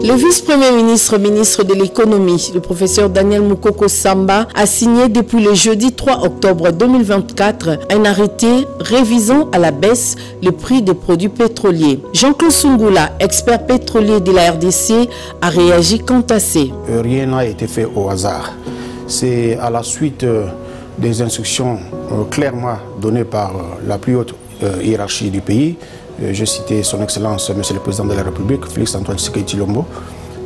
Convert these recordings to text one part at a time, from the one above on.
Le vice-premier ministre, ministre de l'économie, le professeur Daniel Moukoko Samba, a signé depuis le jeudi 3 octobre 2024 un arrêté révisant à la baisse le prix des produits pétroliers. Jean-Claude Sungula, expert pétrolier de la RDC, a réagi quant à ces. Rien n'a été fait au hasard. C'est à la suite des instructions clairement données par la plus haute hiérarchie du pays. Je citais son Excellence, Monsieur le Président de la République, Félix Antoine Tshisekedi Tshilombo,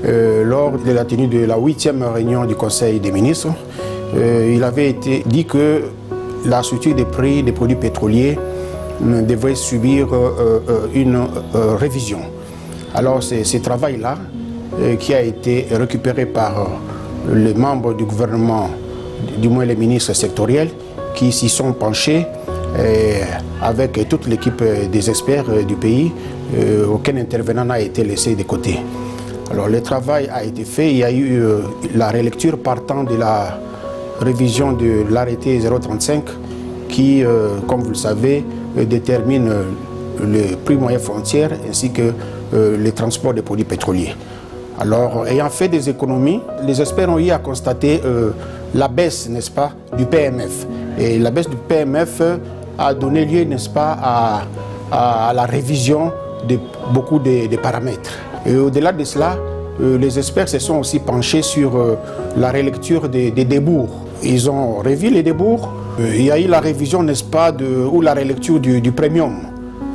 lors de la tenue de la 8e réunion du Conseil des ministres. Il avait été dit que la structure des prix des produits pétroliers devrait subir une révision. Alors c'est ce travail-là qui a été récupéré par les membres du gouvernement, du moins les ministres sectoriels, qui s'y sont penchés avec toute l'équipe des experts du pays. Aucun intervenant n'a été laissé de côté. Alors le travail a été fait, il y a eu la relecture partant de la révision de l'arrêté 035 qui, comme vous le savez, détermine le prix moyen frontière ainsi que les transports des produits pétroliers. Alors, ayant fait des économies, les experts ont eu à constater la baisse, n'est-ce pas, du PMF. Et la baisse du PMF a donné lieu, n'est-ce pas, à la révision de beaucoup de paramètres. Et au-delà de cela, les experts se sont aussi penchés sur la relecture des débours. Ils ont revu les débours. Il y a eu la révision, n'est-ce pas, ou la relecture du premium.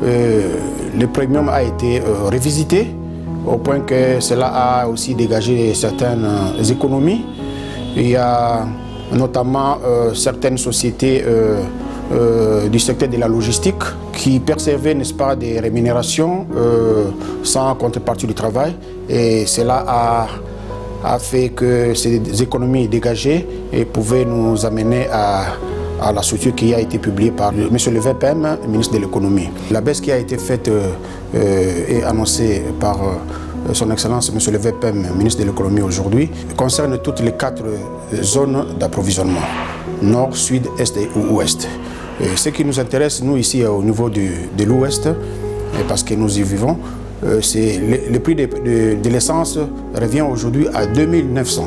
Le premium a été revisité au point que cela a aussi dégagé certaines économies. Il y a notamment certaines sociétés du secteur de la logistique qui percevaient, n'est-ce pas, des rémunérations sans contrepartie du travail, et cela a fait que ces économies dégagées et pouvaient nous amener à la structure qui a été publiée par M. le VPM, ministre de l'économie. La baisse qui a été faite et annoncée par son Excellence, M. le VPM, ministre de l'économie aujourd'hui, concerne toutes les 4 zones d'approvisionnement, nord, sud, est et ouest. Et ce qui nous intéresse, nous, ici, au niveau de l'ouest, parce que nous y vivons, c'est le prix de l'essence revient aujourd'hui à 2900.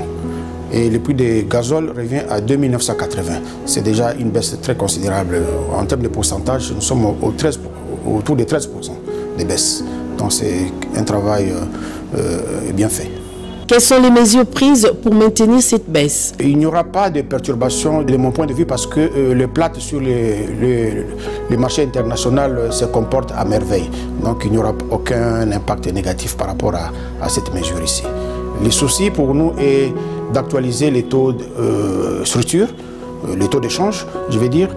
Et le prix des gazole revient à 2980. C'est déjà une baisse très considérable. En termes de pourcentage, nous sommes autour de 13% de baisse. Donc c'est un travail bien fait. Quelles sont les mesures prises pour maintenir cette baisse? Il n'y aura pas de perturbation de mon point de vue parce que le plat sur le marché international se comporte à merveille. Donc il n'y aura aucun impact négatif par rapport à cette mesure ici. Le souci pour nous est d'actualiser les taux de structure, les taux d'échange, je vais dire,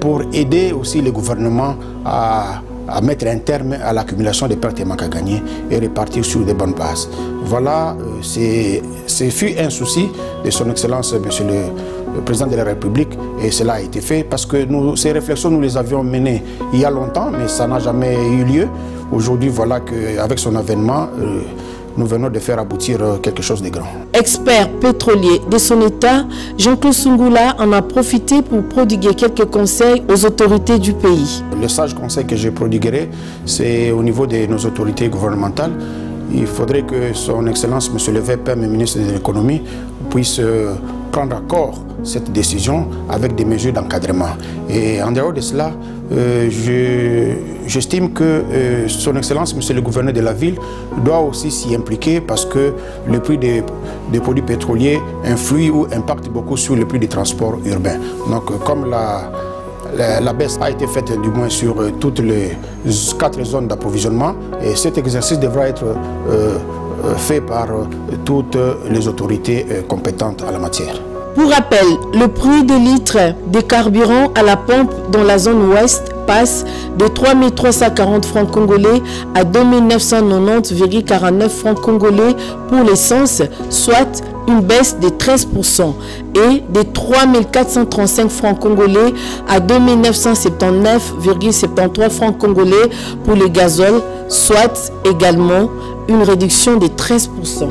pour aider aussi le gouvernement à mettre un terme à l'accumulation des pertes et manques à gagner et repartir sur des bonnes bases. Voilà, ce fut un souci de son Excellence, Monsieur le Président de la République, et cela a été fait parce que ces réflexions, nous les avions menées il y a longtemps, mais ça n'a jamais eu lieu. Aujourd'hui, voilà qu'avec son avènement, nous venons de faire aboutir quelque chose de grand. Expert pétrolier de son État, Jean-Claude Sungula en a profité pour prodiguer quelques conseils aux autorités du pays. Le sage conseil que je prodiguerai, c'est au niveau de nos autorités gouvernementales. Il faudrait que son Excellence, Monsieur le VPM, ministre de l'économie, puisse prendre à corps cette décision avec des mesures d'encadrement. Et en dehors de cela, j'estime que son Excellence, Monsieur le gouverneur de la ville, doit aussi s'y impliquer parce que le prix des produits pétroliers influe ou impacte beaucoup sur le prix des transports urbains. Donc comme la baisse a été faite du moins sur toutes les 4 zones d'approvisionnement, et cet exercice devra être fait par toutes les autorités compétentes en la matière. Pour rappel, le prix des litres de carburant à la pompe dans la zone ouest passe de 3 340 francs congolais à 2 990,49 francs congolais pour l'essence, soit une baisse de 13%, et de 3 435 francs congolais à 2 979,73 francs congolais pour le gazole, soit également une réduction de 13%.